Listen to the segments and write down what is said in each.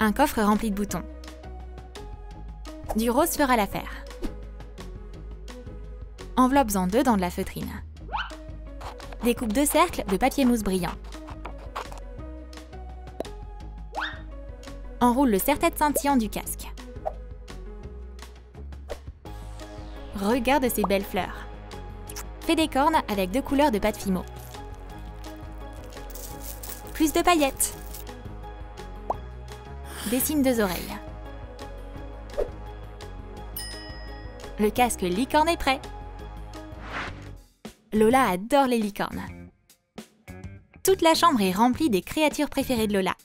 Un coffre rempli de boutons. Du rose fera l'affaire. Enveloppes en deux dans de la feutrine. Découpe 2 cercles de papier mousse brillant. Enroule le serre-tête scintillant du casque. Regarde ces belles fleurs. Fais des cornes avec 2 couleurs de pâte Fimo. Plus de paillettes. Dessine 2 oreilles. Le casque licorne est prêt. Lola adore les licornes. Toute la chambre est remplie des créatures préférées de Lola.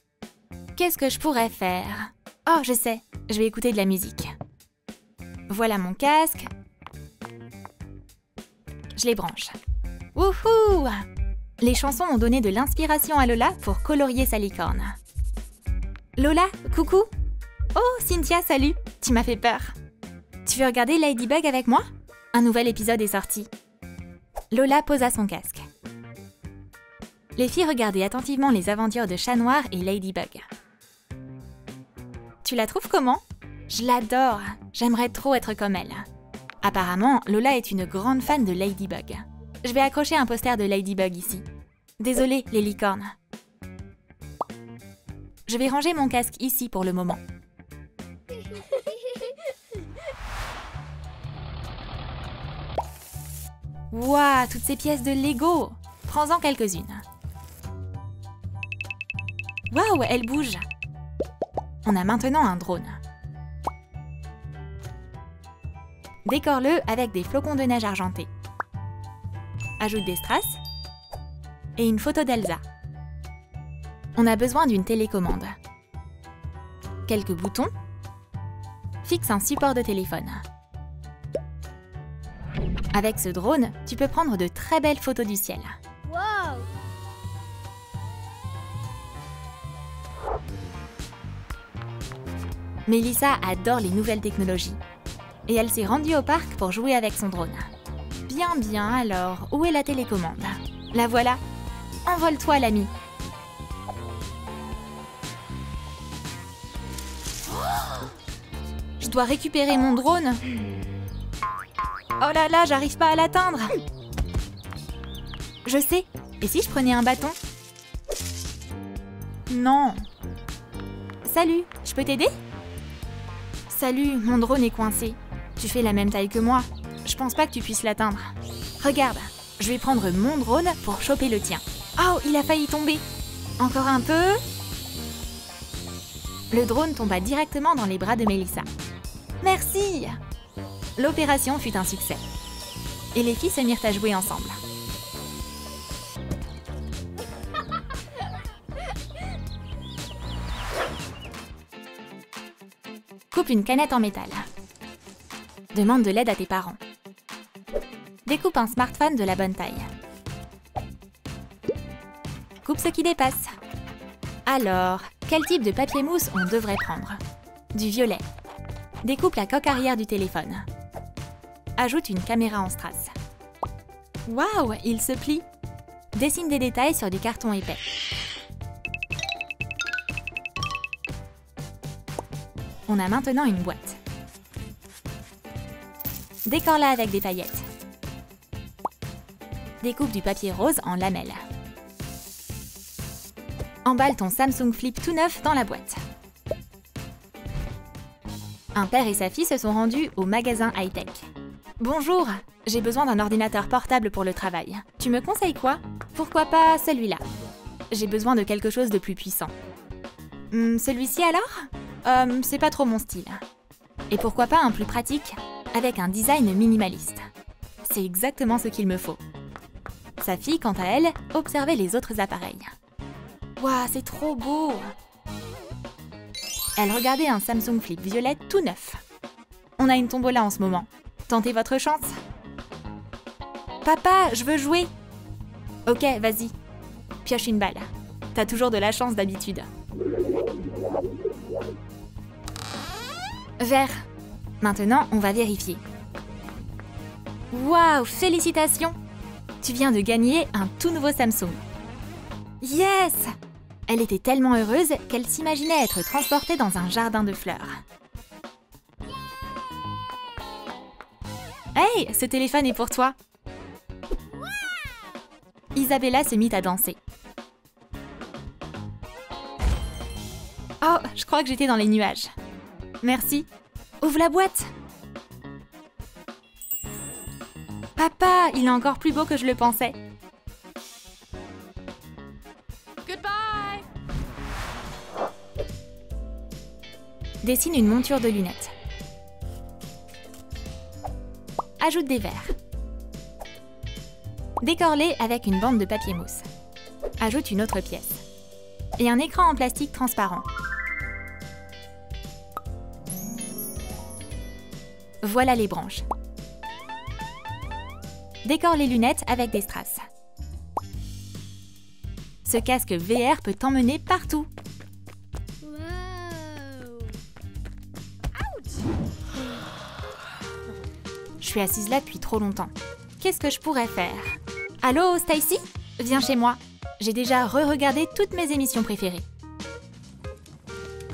Qu'est-ce que je pourrais faire? Oh, je sais, je vais écouter de la musique. Voilà mon casque. Je les branche. Wouhou! Les chansons ont donné de l'inspiration à Lola pour colorier sa licorne. Lola, coucou! Oh, Cynthia, salut! Tu m'as fait peur. Tu veux regarder Ladybug avec moi? Un nouvel épisode est sorti. Lola posa son casque. Les filles regardaient attentivement les aventures de Chat Noir et Ladybug. Tu la trouves comment? Je l'adore! J'aimerais trop être comme elle. Apparemment, Lola est une grande fan de Ladybug. Je vais accrocher un poster de Ladybug ici. Désolée, les licornes. Je vais ranger mon casque ici pour le moment. Waouh, toutes ces pièces de Lego! Prends-en quelques-unes. Waouh, elle bouge! On a maintenant un drone. Décore-le avec des flocons de neige argentés. Ajoute des strass et une photo d'Elsa. On a besoin d'une télécommande. Quelques boutons. Fixe un support de téléphone. Avec ce drone, tu peux prendre de très belles photos du ciel. Wow! Mélissa adore les nouvelles technologies. Et elle s'est rendue au parc pour jouer avec son drone. Bien, alors, où est la télécommande? La voilà. Envole-toi, l'ami. Je dois récupérer mon drone. Oh là là, j'arrive pas à l'atteindre. Je sais. Et si je prenais un bâton? Non. Salut, je peux t'aider? Salut, mon drone est coincé. Tu fais la même taille que moi. Je pense pas que tu puisses l'atteindre. Regarde, je vais prendre mon drone pour choper le tien. Oh, il a failli tomber. Encore un peu. Le drone tomba directement dans les bras de Mélissa. Merci! L'opération fut un succès. Et les filles se mirent à jouer ensemble. Coupe une canette en métal. Demande de l'aide à tes parents. Découpe un smartphone de la bonne taille. Coupe ce qui dépasse. Alors, quel type de papier mousse on devrait prendre? Du violet. Découpe la coque arrière du téléphone. Ajoute une caméra en strass. Waouh, il se plie. Dessine des détails sur du carton épais. On a maintenant une boîte. Décore-la avec des paillettes. Découpe du papier rose en lamelles. Emballe ton Samsung Flip tout neuf dans la boîte. Un père et sa fille se sont rendus au magasin high-tech. Bonjour, j'ai besoin d'un ordinateur portable pour le travail. Tu me conseilles quoi? Pourquoi pas celui-là? J'ai besoin de quelque chose de plus puissant. Celui-ci alors? C'est pas trop mon style. Et pourquoi pas un plus pratique, avec un design minimaliste? C'est exactement ce qu'il me faut. Sa fille, quant à elle, observait les autres appareils. Waouh, c'est trop beau! Elle regardait un Samsung Flip violet tout neuf. On a une tombola en ce moment. Tentez votre chance. Papa, je veux jouer. Ok, vas-y. Pioche une balle. T'as toujours de la chance d'habitude. Vert. Maintenant, on va vérifier. Waouh, félicitations! Tu viens de gagner un tout nouveau Samsung. Yes! Elle était tellement heureuse qu'elle s'imaginait être transportée dans un jardin de fleurs. Hey, ce téléphone est pour toi! Isabella se mit à danser. Oh, je crois que j'étais dans les nuages. Merci. Ouvre la boîte! Papa, il est encore plus beau que je le pensais. Goodbye. Dessine une monture de lunettes. Ajoute des verres. Décore-les avec une bande de papier mousse. Ajoute une autre pièce. Et un écran en plastique transparent. Voilà les branches. Décore les lunettes avec des strass. Ce casque VR peut t'emmener partout. Wow. Je suis assise là depuis trop longtemps. Qu'est-ce que je pourrais faire? Allô, Stacy? Viens chez moi. J'ai déjà re-regardé toutes mes émissions préférées.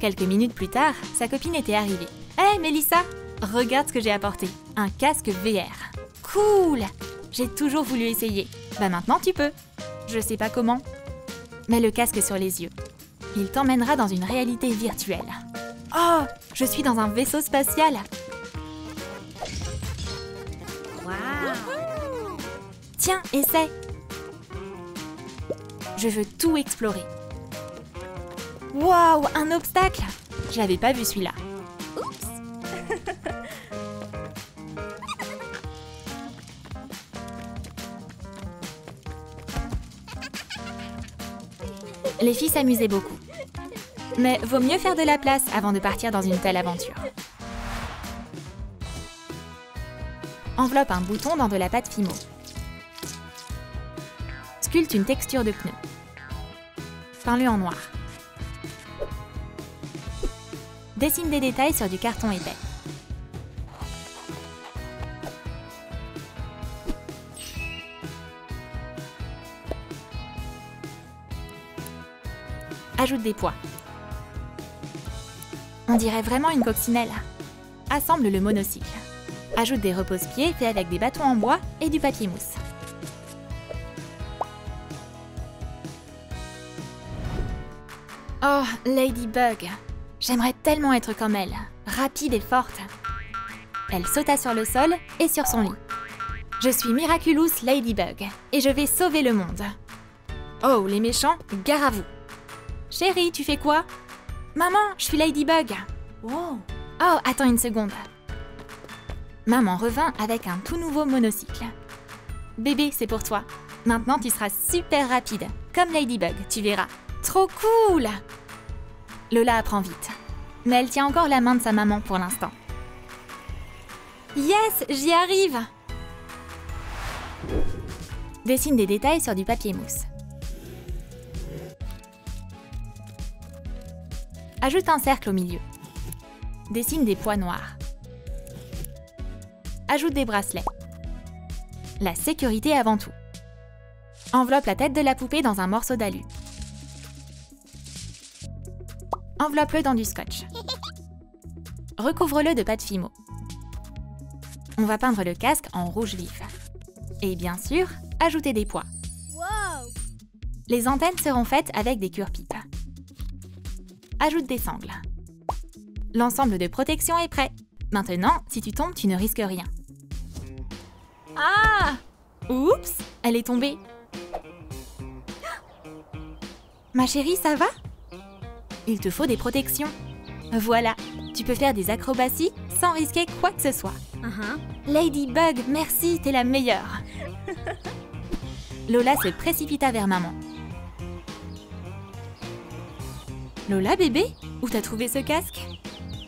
Quelques minutes plus tard, sa copine était arrivée. Hé, Mélissa, regarde ce que j'ai apporté. Un casque VR. Cool! J'ai toujours voulu essayer. Bah maintenant tu peux. Je sais pas comment. Mets le casque sur les yeux. Il t'emmènera dans une réalité virtuelle. Oh, je suis dans un vaisseau spatial. Wow. Tiens, essaie. Je veux tout explorer. Waouh, un obstacle! Je l'avais pas vu celui-là. Les filles s'amusaient beaucoup. Mais vaut mieux faire de la place avant de partir dans une telle aventure. Enveloppe un bouton dans de la pâte Fimo. Sculpte une texture de pneu. Peins-le en noir. Dessine des détails sur du carton épais. Ajoute des poids. On dirait vraiment une coccinelle. Assemble le monocycle. Ajoute des repose-pieds faits avec des bâtons en bois et du papier mousse. Oh, Ladybug! J'aimerais tellement être comme elle, rapide et forte. Elle sauta sur le sol et sur son lit. Je suis Miraculous Ladybug et je vais sauver le monde. Oh, les méchants, gare à vous! Chérie, tu fais quoi? Maman, je suis Ladybug. Wow. Oh, attends une seconde. Maman revint avec un tout nouveau monocycle. Bébé, c'est pour toi. Maintenant, tu seras super rapide, comme Ladybug, tu verras. Trop cool! Lola apprend vite, mais elle tient encore la main de sa maman pour l'instant. Yes, j'y arrive! Dessine des détails sur du papier mousse. Ajoute un cercle au milieu. Dessine des poids noirs. Ajoute des bracelets. La sécurité avant tout. Enveloppe la tête de la poupée dans un morceau d'alu. Enveloppe-le dans du scotch. Recouvre-le de pâte Fimo. On va peindre le casque en rouge vif. Et bien sûr, ajouter des poids. Wow. Les antennes seront faites avec des cure-pipes. Ajoute des sangles. L'ensemble de protection est prêt. Maintenant, si tu tombes, tu ne risques rien. Ah! Oups! Elle est tombée. Ma chérie, ça va? Il te faut des protections. Voilà, tu peux faire des acrobaties sans risquer quoi que ce soit. Ladybug, merci, t'es la meilleure. Lola se précipita vers maman. Lola, bébé, où t'as trouvé ce casque?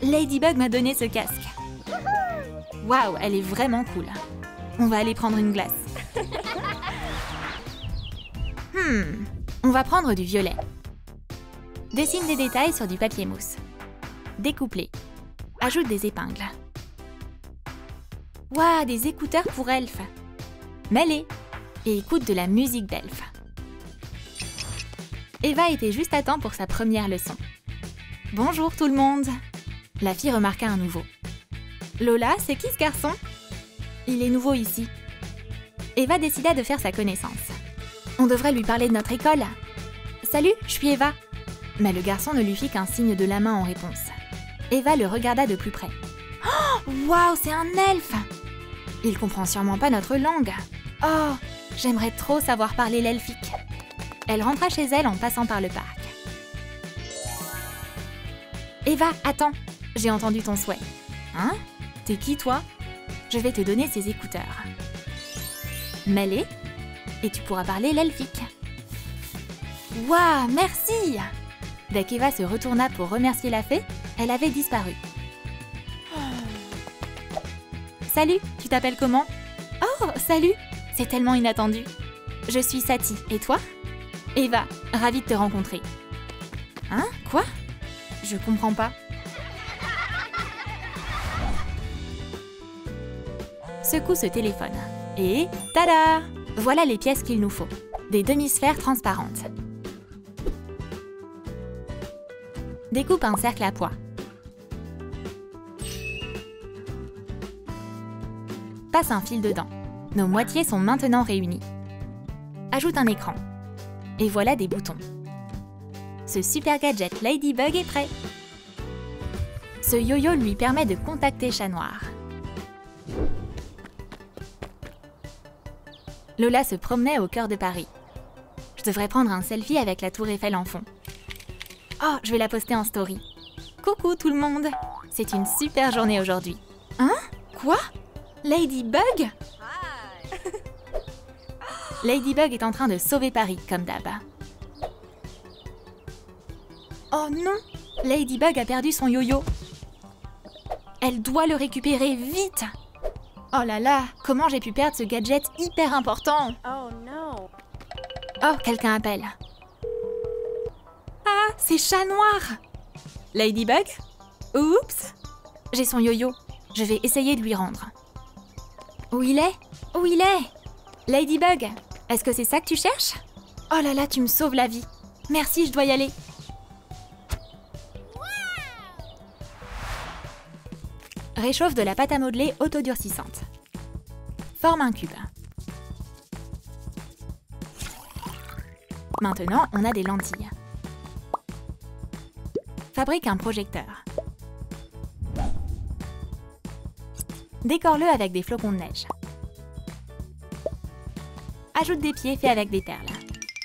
Ladybug m'a donné ce casque. Waouh, elle est vraiment cool. On va aller prendre une glace. On va prendre du violet. Dessine des détails sur du papier mousse. Découpe-les. Ajoute des épingles. Waouh, des écouteurs pour elfes. Mets-les et écoute de la musique d'elfes. Eva était juste à temps pour sa première leçon. Bonjour tout le monde. La fille remarqua un nouveau. Lola, c'est qui ce garçon? Il est nouveau ici. Eva décida de faire sa connaissance. On devrait lui parler de notre école. Salut, je suis Eva. Mais le garçon ne lui fit qu'un signe de la main en réponse. Eva le regarda de plus près. Oh, waouh, c'est un elfe! Il comprend sûrement pas notre langue. Oh, j'aimerais trop savoir parler l'elfique. Elle rentra chez elle en passant par le parc. Eva, attends, j'ai entendu ton souhait. Hein? T'es qui, toi? Je vais te donner ces écouteurs. Mets-les et tu pourras parler l'elfique. Waouh, merci! Dès qu'Eva se retourna pour remercier la fée, elle avait disparu. Salut, tu t'appelles comment? Oh, salut! C'est tellement inattendu. Je suis Sati, et toi? Eva, ravie de te rencontrer. Hein? Quoi? Je comprends pas. Secoue ce téléphone. Et tada! Voilà les pièces qu'il nous faut. Des demi-sphères transparentes. Découpe un cercle à pois. Passe un fil dedans. Nos moitiés sont maintenant réunies. Ajoute un écran. Et voilà des boutons. Ce super gadget Ladybug est prêt. Ce yo-yo lui permet de contacter Chat Noir. Lola se promenait au cœur de Paris. Je devrais prendre un selfie avec la tour Eiffel en fond. Oh, je vais la poster en story. Coucou tout le monde! C'est une super journée aujourd'hui. Hein? Quoi? Ladybug? Ladybug est en train de sauver Paris, comme d'hab. Oh non! Ladybug a perdu son yo-yo. Elle doit le récupérer vite! Oh là là! Comment j'ai pu perdre ce gadget hyper important? Oh no. Oh, quelqu'un appelle. Ah, c'est Chat Noir! Ladybug? Oups! J'ai son yo-yo. Je vais essayer de lui rendre. Où il est? Où il est? Ladybug, est-ce que c'est ça que tu cherches? Oh là là, tu me sauves la vie. Merci, je dois y aller. Réchauffe de la pâte à modeler autodurcissante. Forme un cube. Maintenant, on a des lentilles. Fabrique un projecteur. Décore-le avec des flocons de neige. Ajoute des pieds faits avec des perles.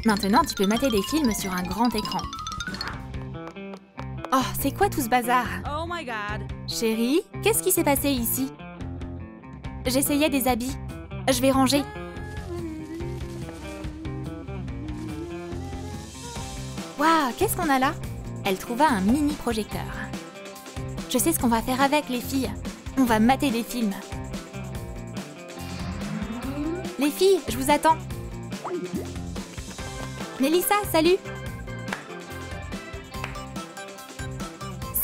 Maintenant, tu peux mater des films sur un grand écran. Oh, c'est quoi tout ce bazar? Oh my god. Chérie, qu'est-ce qui s'est passé ici? J'essayais des habits. Je vais ranger. Waouh, qu'est-ce qu'on a là? Elle trouva un mini projecteur. Je sais ce qu'on va faire avec, les filles. On va mater des films. Les filles, je vous attends. Mélissa, salut!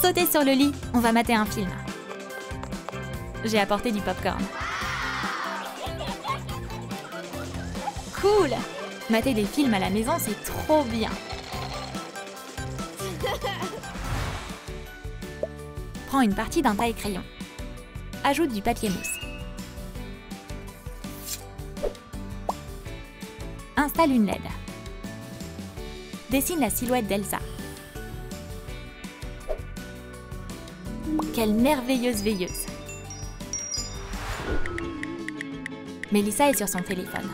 Sautez sur le lit, on va mater un film. J'ai apporté du popcorn. Cool! Mater des films à la maison, c'est trop bien. Prends une partie d'un taille-crayon. Ajoute du papier mousse. Installe une LED. Dessine la silhouette d'Elsa. Quelle merveilleuse veilleuse! Mélissa est sur son téléphone.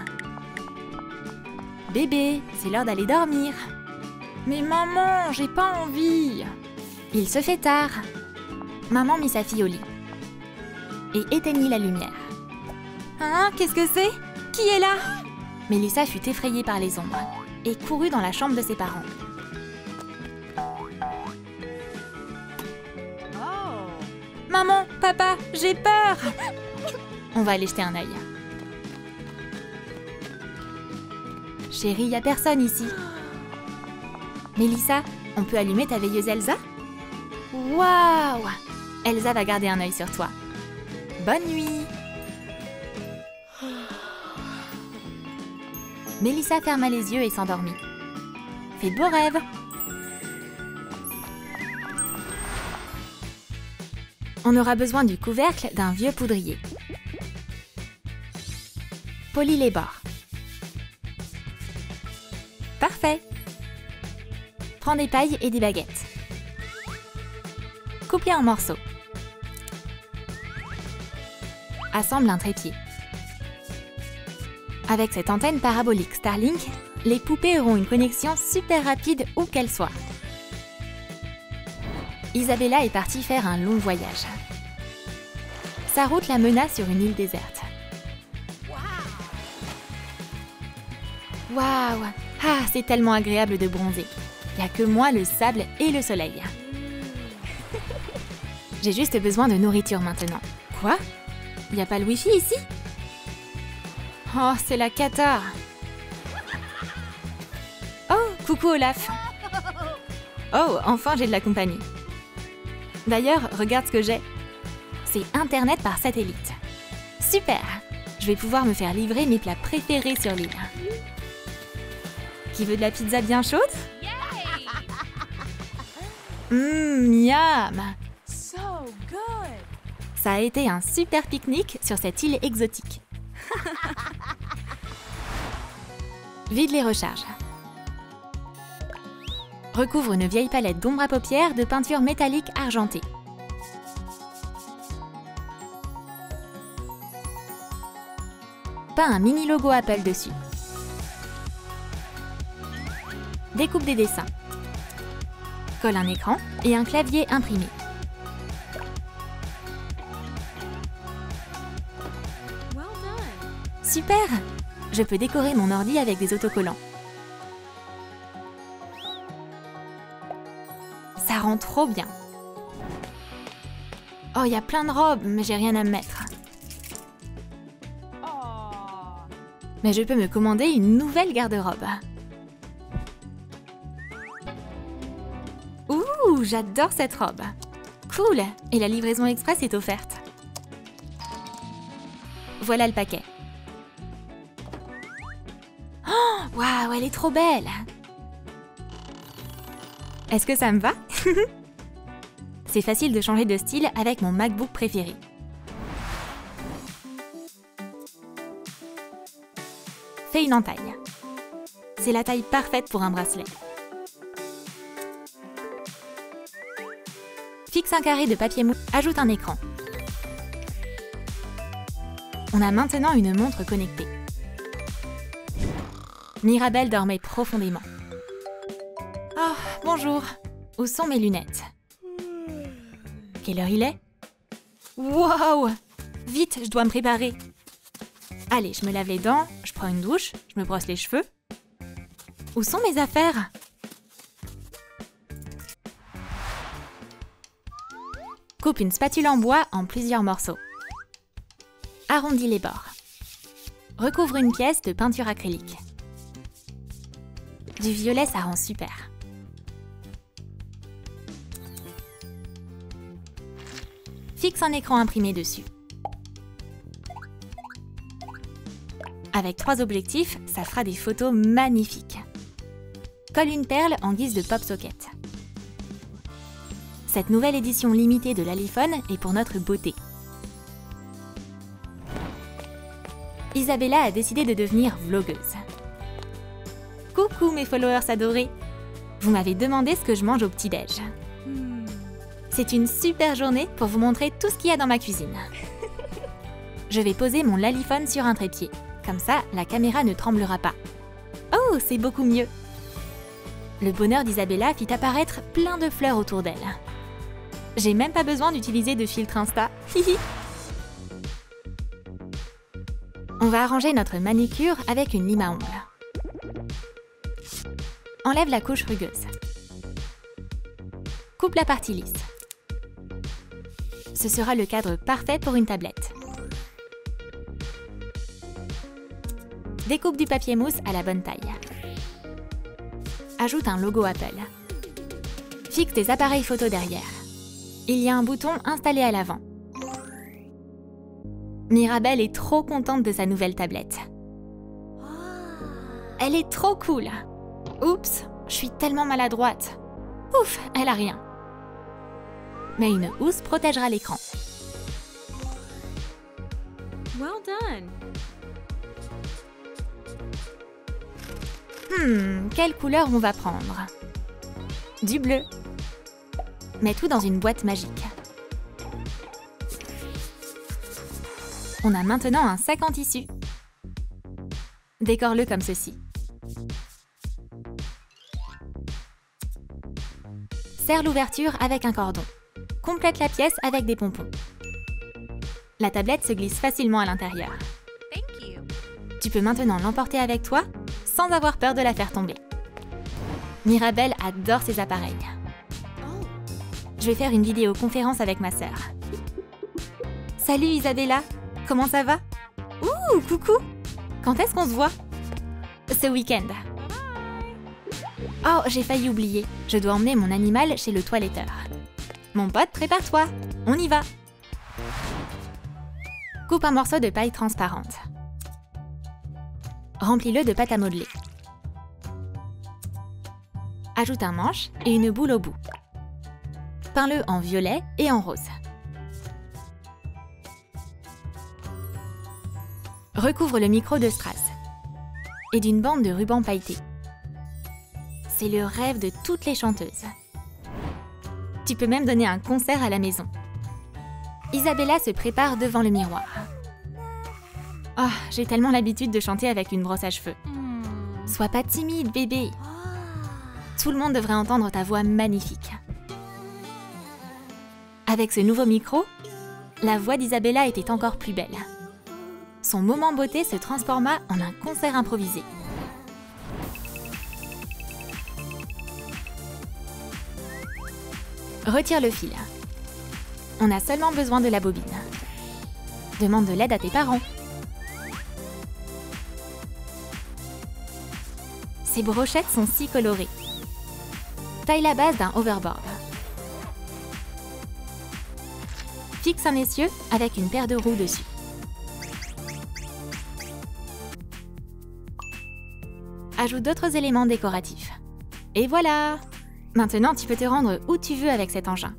Bébé, c'est l'heure d'aller dormir. Mais maman, j'ai pas envie. Il se fait tard. Maman mit sa fille au lit et éteignit la lumière. Hein, qu'est-ce que c'est? Qui est là? Mélissa fut effrayée par les ombres et courut dans la chambre de ses parents. Oh. Maman, papa, j'ai peur! On va aller jeter un œil. Chérie, y a personne ici. Mélissa, on peut allumer ta veilleuse Elsa? Waouh! Elsa va garder un œil sur toi. Bonne nuit! Mélissa ferma les yeux et s'endormit. Fais de beaux rêves. On aura besoin du couvercle d'un vieux poudrier. Polis les bords. Parfait. Prends des pailles et des baguettes. Coupe-les en morceaux. Assemble un trépied. Avec cette antenne parabolique Starlink, les poupées auront une connexion super rapide où qu'elles soient. Isabella est partie faire un long voyage. Sa route la mena sur une île déserte. Waouh! Ah, c'est tellement agréable de bronzer. Il n'y a que moi, le sable et le soleil. J'ai juste besoin de nourriture maintenant. Quoi? Il n'y a pas le Wi-Fi ici? Oh, c'est la cata! Oh, coucou Olaf! Oh, enfin j'ai de la compagnie. D'ailleurs, regarde ce que j'ai. C'est Internet par satellite. Super! Je vais pouvoir me faire livrer mes plats préférés sur l'île. Qui veut de la pizza bien chaude? Miam! So good. Ça a été un super pique-nique sur cette île exotique. Vide les recharges. Recouvre une vieille palette d'ombre à paupières de peinture métallique argentée. Peins un mini logo Apple dessus. Découpe des dessins. Colle un écran et un clavier imprimé. Well done. Super! Je peux décorer mon ordi avec des autocollants. Ça rend trop bien. Oh, il y a plein de robes, mais j'ai rien à me mettre. Aw. Mais je peux me commander une nouvelle garde-robe. Ouh, j'adore cette robe. Cool! Et la livraison express est offerte. Voilà le paquet. Oh, waouh, elle est trop belle! Est-ce que ça me va? C'est facile de changer de style avec mon MacBook préféré. Fais une entaille. C'est la taille parfaite pour un bracelet. Fixe un carré de papier mou. Ajoute un écran. On a maintenant une montre connectée. Mirabelle dormait profondément. Oh, bonjour. Où sont mes lunettes? Quelle heure il est? Waouh! Vite, je dois me préparer. Allez, je me lave les dents, je prends une douche, je me brosse les cheveux. Où sont mes affaires? Coupe une spatule en bois en plusieurs morceaux. Arrondis les bords. Recouvre une pièce de peinture acrylique. Du violet, ça rend super. Fixe un écran imprimé dessus. Avec 3 objectifs, ça fera des photos magnifiques. Colle une perle en guise de pop socket. Cette nouvelle édition limitée de l'iPhone est pour notre beauté. Isabella a décidé de devenir vlogueuse. Coucou mes followers adorés! Vous m'avez demandé ce que je mange au petit-déj. C'est une super journée pour vous montrer tout ce qu'il y a dans ma cuisine. Je vais poser mon laliphone sur un trépied. Comme ça, la caméra ne tremblera pas. Oh, c'est beaucoup mieux! Le bonheur d'Isabella fit apparaître plein de fleurs autour d'elle. J'ai même pas besoin d'utiliser de filtre Insta. On va arranger notre manicure avec une lime à ongles. Enlève la couche rugueuse. Coupe la partie lisse. Ce sera le cadre parfait pour une tablette. Découpe du papier mousse à la bonne taille. Ajoute un logo Apple. Fixe tes appareils photo derrière. Il y a un bouton installé à l'avant. Mirabelle est trop contente de sa nouvelle tablette. Elle est trop cool! Oups, Je suis tellement maladroite. Ouf, elle a rien. Mais une housse protégera l'écran. Well done. Quelle couleur on va prendre? Du bleu. Mets tout dans une boîte magique. On a maintenant un sac en tissu. Décore-le comme ceci. Serre l'ouverture avec un cordon. Complète la pièce avec des pompons. La tablette se glisse facilement à l'intérieur. Thank you. Tu peux maintenant l'emporter avec toi sans avoir peur de la faire tomber. Mirabelle adore ces appareils. Oh, Je vais faire une vidéoconférence avec ma sœur. Salut Isabella, comment ça va? Ouh, coucou! Quand est-ce qu'on se voit? Ce week-end. Oh, j'ai failli oublier. Je dois emmener mon animal chez le toiletteur. Mon pote, prépare-toi. On y va. Coupe un morceau de paille transparente. Remplis-le de pâte à modeler. Ajoute un manche et une boule au bout. Peins-le en violet et en rose. Recouvre le micro de strass et d'une bande de ruban pailleté. C'est le rêve de toutes les chanteuses. Tu peux même donner un concert à la maison. Isabella se prépare devant le miroir. Oh, j'ai tellement l'habitude de chanter avec une brosse à cheveux. Sois pas timide, bébé. Tout le monde devrait entendre ta voix magnifique. Avec ce nouveau micro, la voix d'Isabella était encore plus belle. Son moment beauté se transforma en un concert improvisé. Retire le fil. On a seulement besoin de la bobine. Demande de l'aide à tes parents. Ces brochettes sont si colorées. Taille la base d'un overboard. Fixe un essieu avec une paire de roues dessus. Ajoute d'autres éléments décoratifs. Et voilà! Maintenant, tu peux te rendre où tu veux avec cet engin.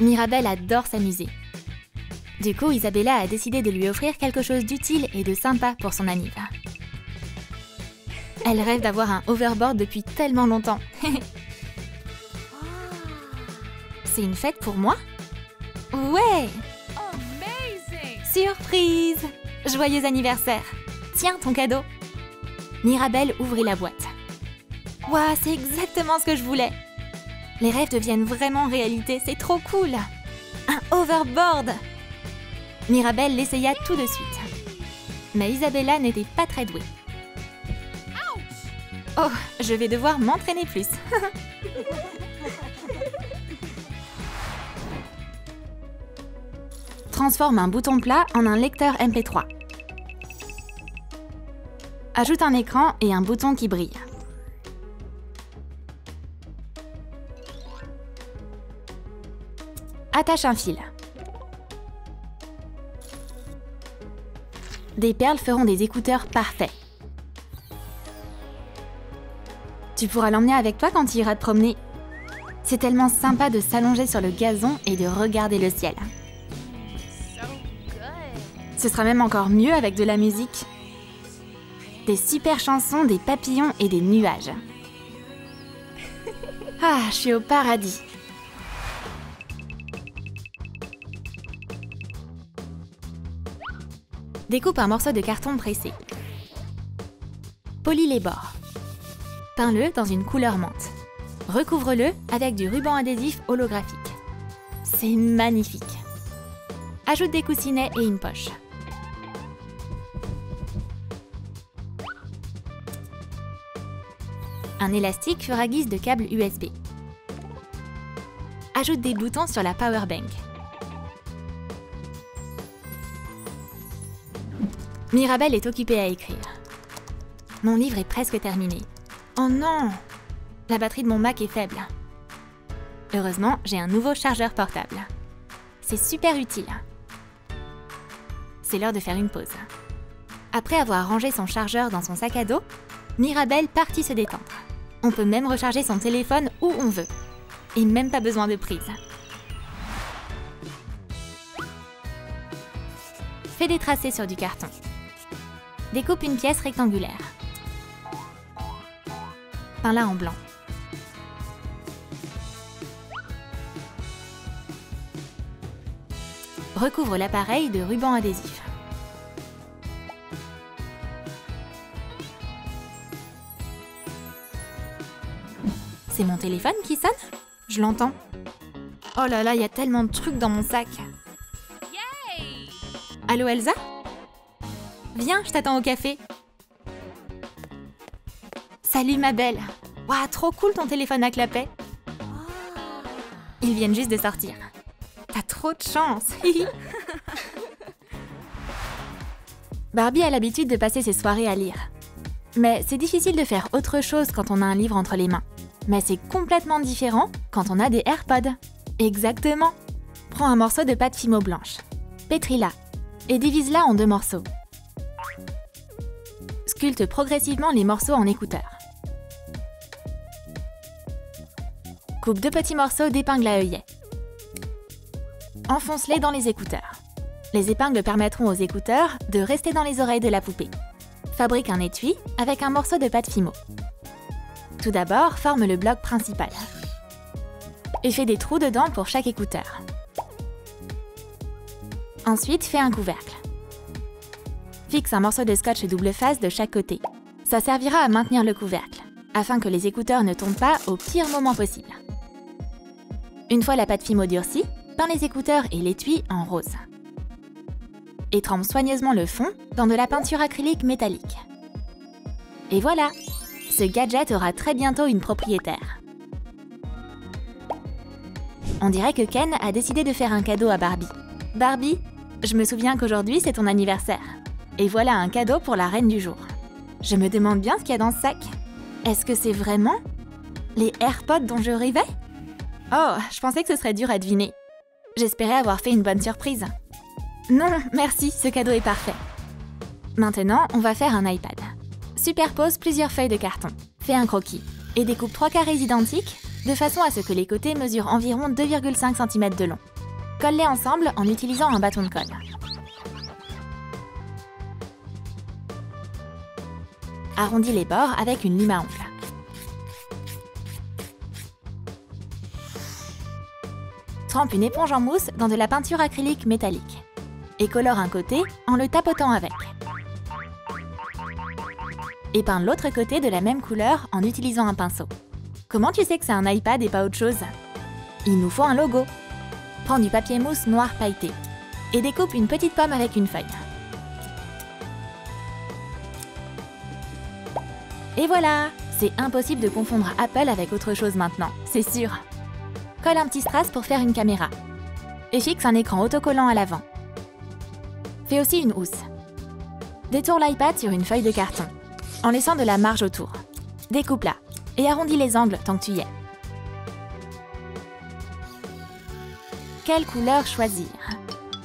Mirabelle adore s'amuser. Du coup, Isabella a décidé de lui offrir quelque chose d'utile et de sympa pour son anniversaire. Elle rêve d'avoir un overboard depuis tellement longtemps. C'est une fête pour moi? Ouais! amazing. Surprise! Joyeux anniversaire! Tiens ton cadeau! Mirabelle ouvrit la boîte. Waouh, c'est exactement ce que je voulais! Les rêves deviennent vraiment réalité, c'est trop cool! Un overboard! Mirabelle l'essaya tout de suite. Mais Isabella n'était pas très douée. Oh, je vais devoir m'entraîner plus. Transforme un bouton plat en un lecteur MP3. Ajoute un écran et un bouton qui brille. Attache un fil. Des perles feront des écouteurs parfaits. Tu pourras l'emmener avec toi quand tu iras te promener. C'est tellement sympa de s'allonger sur le gazon et de regarder le ciel. So good. Ce sera même encore mieux avec de la musique. Des super chansons, des papillons et des nuages. Ah, je suis au paradis. Découpe un morceau de carton pressé. Polis les bords. Peins-le dans une couleur menthe. Recouvre-le avec du ruban adhésif holographique. C'est magnifique. Ajoute des coussinets et une poche. Un élastique fera guise de câble USB. Ajoute des boutons sur la power bank. Mirabelle est occupée à écrire. Mon livre est presque terminé. Oh non! La batterie de mon Mac est faible. Heureusement, j'ai un nouveau chargeur portable. C'est super utile. C'est l'heure de faire une pause. Après avoir rangé son chargeur dans son sac à dos, Mirabelle partit se détendre. On peut même recharger son téléphone où on veut. Et même pas besoin de prise. Fais des tracés sur du carton. Découpe une pièce rectangulaire. Peins-la en blanc. Recouvre l'appareil de ruban adhésif. C'est mon téléphone qui sonne? Je l'entends. Oh là là, il y a tellement de trucs dans mon sac. Yay! Allô Elsa? Viens, je t'attends au café. Salut ma belle. Waouh, trop cool ton téléphone à clapet. Ils viennent juste de sortir. T'as trop de chance. Barbie a l'habitude de passer ses soirées à lire. Mais c'est difficile de faire autre chose quand on a un livre entre les mains. Mais c'est complètement différent quand on a des AirPods. Exactement. Prends un morceau de pâte Fimo blanche. Pétris-la et divise-la en 2 morceaux. Sculpte progressivement les morceaux en écouteurs. Coupe 2 petits morceaux d'épingles à œillet. Enfonce-les dans les écouteurs. Les épingles permettront aux écouteurs de rester dans les oreilles de la poupée. Fabrique un étui avec un morceau de pâte Fimo. Tout d'abord, forme le bloc principal. Et fais des trous dedans pour chaque écouteur. Ensuite, fais un couvercle. Fixe un morceau de scotch double face de chaque côté. Ça servira à maintenir le couvercle, afin que les écouteurs ne tombent pas au pire moment possible. Une fois la pâte Fimo durcie, peins les écouteurs et l'étui en rose. Et trempe soigneusement le fond dans de la peinture acrylique métallique. Et voilà! Ce gadget aura très bientôt une propriétaire. On dirait que Ken a décidé de faire un cadeau à Barbie. Barbie, je me souviens qu'aujourd'hui c'est ton anniversaire. Et voilà un cadeau pour la reine du jour. Je me demande bien ce qu'il y a dans ce sac. Est-ce que c'est vraiment les AirPods dont je rêvais? Oh, je pensais que ce serait dur à deviner. J'espérais avoir fait une bonne surprise. Non, merci, ce cadeau est parfait. Maintenant, on va faire un iPad. Superpose plusieurs feuilles de carton, fais un croquis et découpe 3 carrés identiques de façon à ce que les côtés mesurent environ 2,5 cm de long. Colle-les ensemble en utilisant un bâton de colle. Arrondis les bords avec une lime à ongles. Trempe une éponge en mousse dans de la peinture acrylique métallique et colore un côté en le tapotant avec. Et peins l'autre côté de la même couleur en utilisant un pinceau. Comment tu sais que c'est un iPad et pas autre chose? Il nous faut un logo. Prends du papier mousse noir pailleté et découpe une petite pomme avec une feuille. Et voilà! C'est impossible de confondre Apple avec autre chose maintenant, c'est sûr. Colle un petit strass pour faire une caméra. Et fixe un écran autocollant à l'avant. Fais aussi une housse. Détourne l'iPad sur une feuille de carton, en laissant de la marge autour. Découpe-la et arrondis les angles tant que tu y es. Quelle couleur choisir?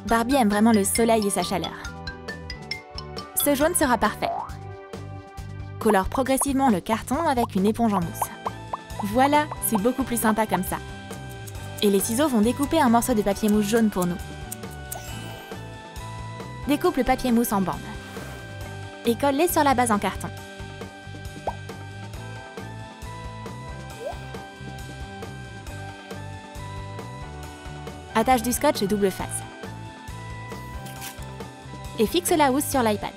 Barbie aime vraiment le soleil et sa chaleur. Ce jaune sera parfait. Colore progressivement le carton avec une éponge en mousse. Voilà, c'est beaucoup plus sympa comme ça. Et les ciseaux vont découper un morceau de papier mousse jaune pour nous. Découpe le papier mousse en bandes. Et colle-les sur la base en carton. Attache du scotch double face. Et fixe la housse sur l'iPad.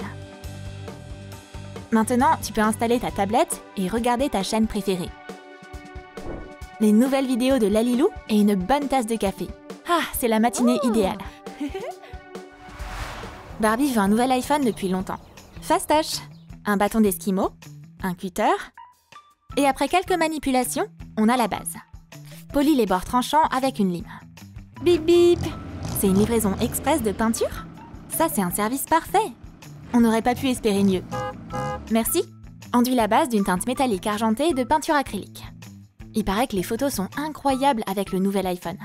Maintenant, tu peux installer ta tablette et regarder ta chaîne préférée. Les nouvelles vidéos de Lalilou et une bonne tasse de café. Ah, c'est la matinée idéale. Barbie veut un nouvel iPhone depuis longtemps. Fastoche, un bâton d'esquimau, un cutter. Et après quelques manipulations, on a la base. Polis les bords tranchants avec une lime. Bip bip! C'est une livraison express de peinture? Ça, c'est un service parfait! On n'aurait pas pu espérer mieux. Merci! Enduis la base d'une teinte métallique argentée de peinture acrylique. Il paraît que les photos sont incroyables avec le nouvel iPhone.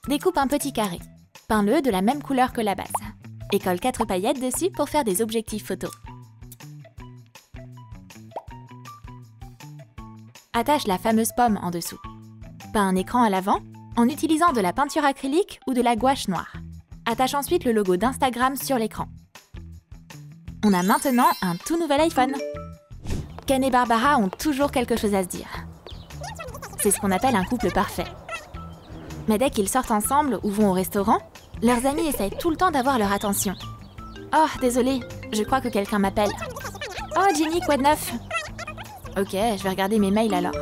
Découpe un petit carré. Peins-le de la même couleur que la base. Et colle 4 paillettes dessus pour faire des objectifs photos. Attache la fameuse pomme en dessous. Peins un écran à l'avant en utilisant de la peinture acrylique ou de la gouache noire. Attache ensuite le logo d'Instagram sur l'écran. On a maintenant un tout nouvel iPhone. Ken et Barbara ont toujours quelque chose à se dire. C'est ce qu'on appelle un couple parfait. Mais dès qu'ils sortent ensemble ou vont au restaurant, leurs amis essayent tout le temps d'avoir leur attention. Oh, désolé, je crois que quelqu'un m'appelle. Oh, Ginny, quoi de neuf? Ok, je vais regarder mes mails alors.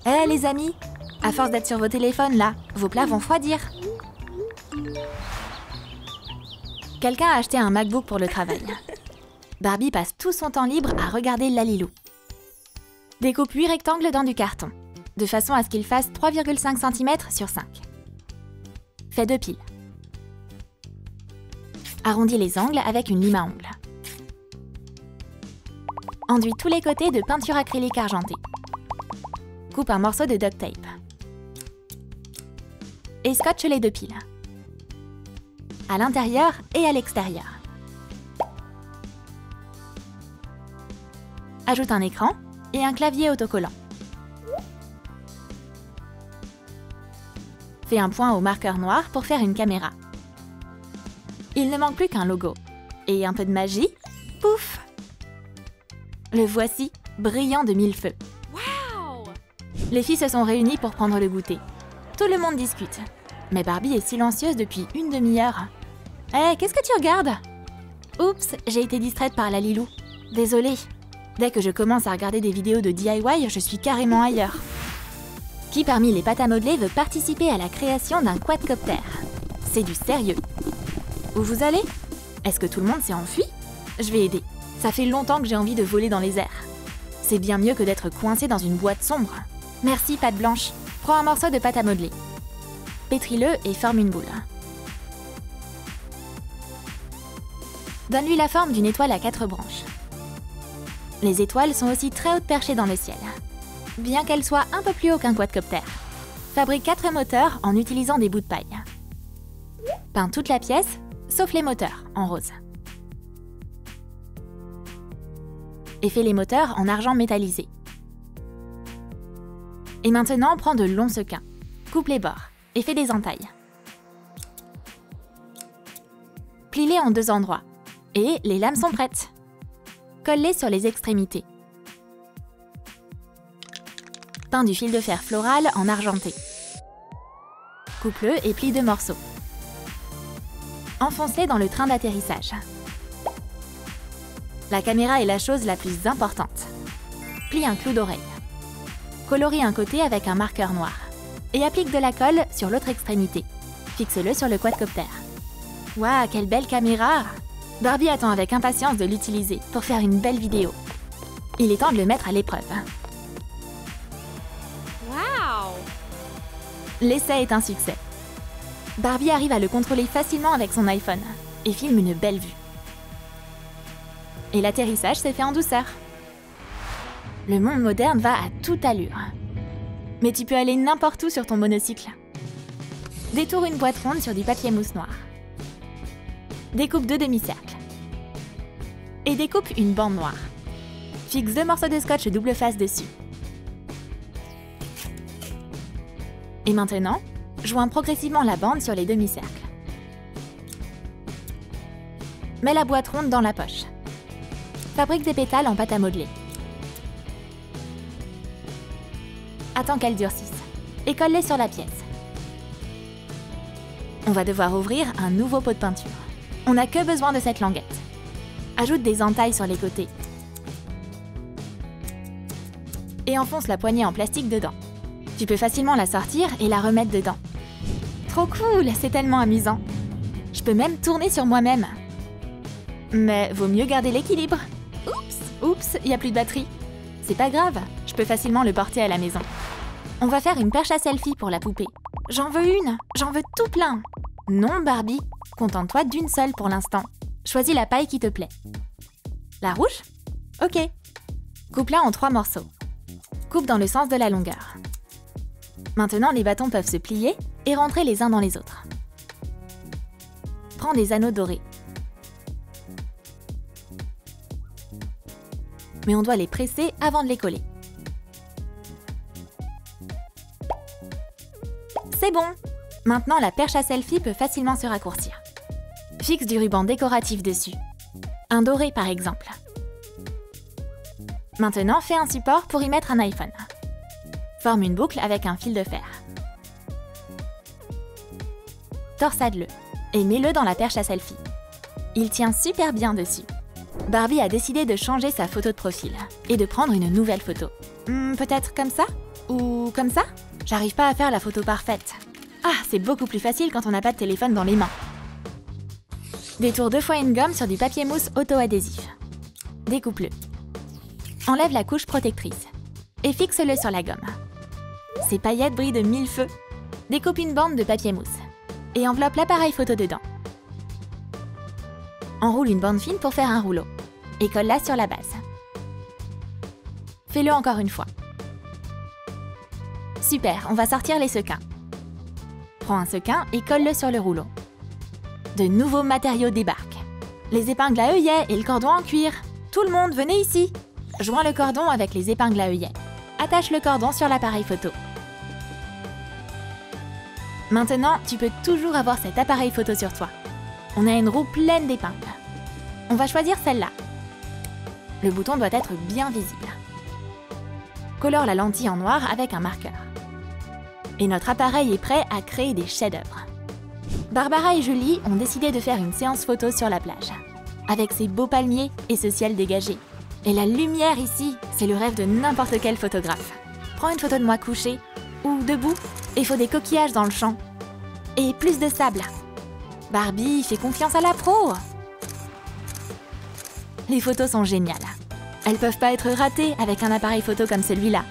Eh, les amis, à force d'être sur vos téléphones là, vos plats vont refroidir. Quelqu'un a acheté un MacBook pour le travail. Barbie passe tout son temps libre à regarder Lalilou. Découpe 8 rectangles dans du carton, de façon à ce qu'ils fassent 3,5 cm sur 5. Fais 2 piles. Arrondis les angles avec une lime à ongles. Enduis tous les côtés de peinture acrylique argentée. Coupe un morceau de duct tape. Et scotche les 2 piles. À l'intérieur et à l'extérieur. Ajoute un écran et un clavier autocollant. Fais un point au marqueur noir pour faire une caméra. Il ne manque plus qu'un logo. Et un peu de magie, pouf! Le voici, brillant de mille feux. Wow! Les filles se sont réunies pour prendre le goûter. Tout le monde discute. Mais Barbie est silencieuse depuis une demi-heure. Hé, qu'est-ce que tu regardes? Oups, j'ai été distraite par Lalilou. Désolée. Dès que je commence à regarder des vidéos de DIY, je suis carrément ailleurs. Qui parmi les pâtes à modeler veut participer à la création d'un quadcopter? C'est du sérieux. Où vous allez? Est-ce que tout le monde s'est enfui? Je vais aider. Ça fait longtemps que j'ai envie de voler dans les airs. C'est bien mieux que d'être coincé dans une boîte sombre. Merci, pâte blanche. Prends un morceau de pâte à modeler. Pétris-le et forme une boule. Donne-lui la forme d'une étoile à 4 branches. Les étoiles sont aussi très hautes perchées dans le ciel, bien qu'elles soient un peu plus haut qu'un quadcopter. Fabrique 4 moteurs en utilisant des bouts de paille. Peins toute la pièce, sauf les moteurs, en rose. Et fais les moteurs en argent métallisé. Et maintenant, prends de longs sequins, coupe les bords et fais des entailles. Plie-les en 2 endroits. Et les lames sont prêtes. Colle-les sur les extrémités. Peins du fil de fer floral en argenté. Coupe-le et plie 2 morceaux. Enfonce-les dans le train d'atterrissage. La caméra est la chose la plus importante. Plie un clou d'oreille. Colorie un côté avec un marqueur noir. Et applique de la colle sur l'autre extrémité. Fixe-le sur le quadcopter. Waouh, quelle belle caméra! Barbie attend avec impatience de l'utiliser pour faire une belle vidéo. Il est temps de le mettre à l'épreuve. Wow! L'essai est un succès. Barbie arrive à le contrôler facilement avec son iPhone et filme une belle vue. Et l'atterrissage s'est fait en douceur. Le monde moderne va à toute allure. Mais tu peux aller n'importe où sur ton monocycle. Détourne une boîte ronde sur du papier mousse noir. Découpe 2 demi-cercles. Et découpe une bande noire. Fixe 2 morceaux de scotch double face dessus. Et maintenant, joins progressivement la bande sur les demi-cercles. Mets la boîte ronde dans la poche. Fabrique des pétales en pâte à modeler. Attends qu'elle durcisse. Et colle-les sur la pièce. On va devoir ouvrir un nouveau pot de peinture. On n'a que besoin de cette languette. Ajoute des entailles sur les côtés. Et enfonce la poignée en plastique dedans. Tu peux facilement la sortir et la remettre dedans. Trop cool, c'est tellement amusant. Je peux même tourner sur moi-même. Mais vaut mieux garder l'équilibre. Oups, il n'y a plus de batterie. C'est pas grave, je peux facilement le porter à la maison. On va faire une perche à selfie pour la poupée. J'en veux une, j'en veux tout plein. Non, Barbie, contente-toi d'une seule pour l'instant. Choisis la paille qui te plaît. La rouge? Ok. Coupe-la en 3 morceaux. Coupe dans le sens de la longueur. Maintenant, les bâtons peuvent se plier et rentrer les uns dans les autres. Prends des anneaux dorés. Mais on doit les presser avant de les coller. C'est bon! Maintenant, la perche à selfie peut facilement se raccourcir. Fixe du ruban décoratif dessus. Un doré, par exemple. Maintenant, fais un support pour y mettre un iPhone. Forme une boucle avec un fil de fer. Torsade-le et mets-le dans la perche à selfie. Il tient super bien dessus. Barbie a décidé de changer sa photo de profil et de prendre une nouvelle photo. Peut-être comme ça? Ou comme ça? J'arrive pas à faire la photo parfaite. Ah, c'est beaucoup plus facile quand on n'a pas de téléphone dans les mains. Détourne 2 fois une gomme sur du papier mousse auto-adhésif. Découpe-le. Enlève la couche protectrice et fixe-le sur la gomme. Ces paillettes brillent de 1000 feux. Découpe une bande de papier mousse et enveloppe l'appareil photo dedans. Enroule une bande fine pour faire un rouleau et colle-la sur la base. Fais-le encore une fois. Super, on va sortir les sequins. Prends un sequin et colle-le sur le rouleau. De nouveaux matériaux débarquent. Les épingles à œillets et le cordon en cuir. Tout le monde, venez ici! Joins le cordon avec les épingles à œillets. Attache le cordon sur l'appareil photo. Maintenant, tu peux toujours avoir cet appareil photo sur toi. On a une roue pleine d'épingles. On va choisir celle-là. Le bouton doit être bien visible. Colore la lentille en noir avec un marqueur. Et notre appareil est prêt à créer des chefs-d'œuvre. Barbara et Julie ont décidé de faire une séance photo sur la plage, avec ces beaux palmiers et ce ciel dégagé. Et la lumière ici, c'est le rêve de n'importe quel photographe. Prends une photo de moi couchée ou debout, et faut des coquillages dans le champ. Et plus de sable. Barbie, fais confiance à la pro! Les photos sont géniales. Elles peuvent pas être ratées avec un appareil photo comme celui-là.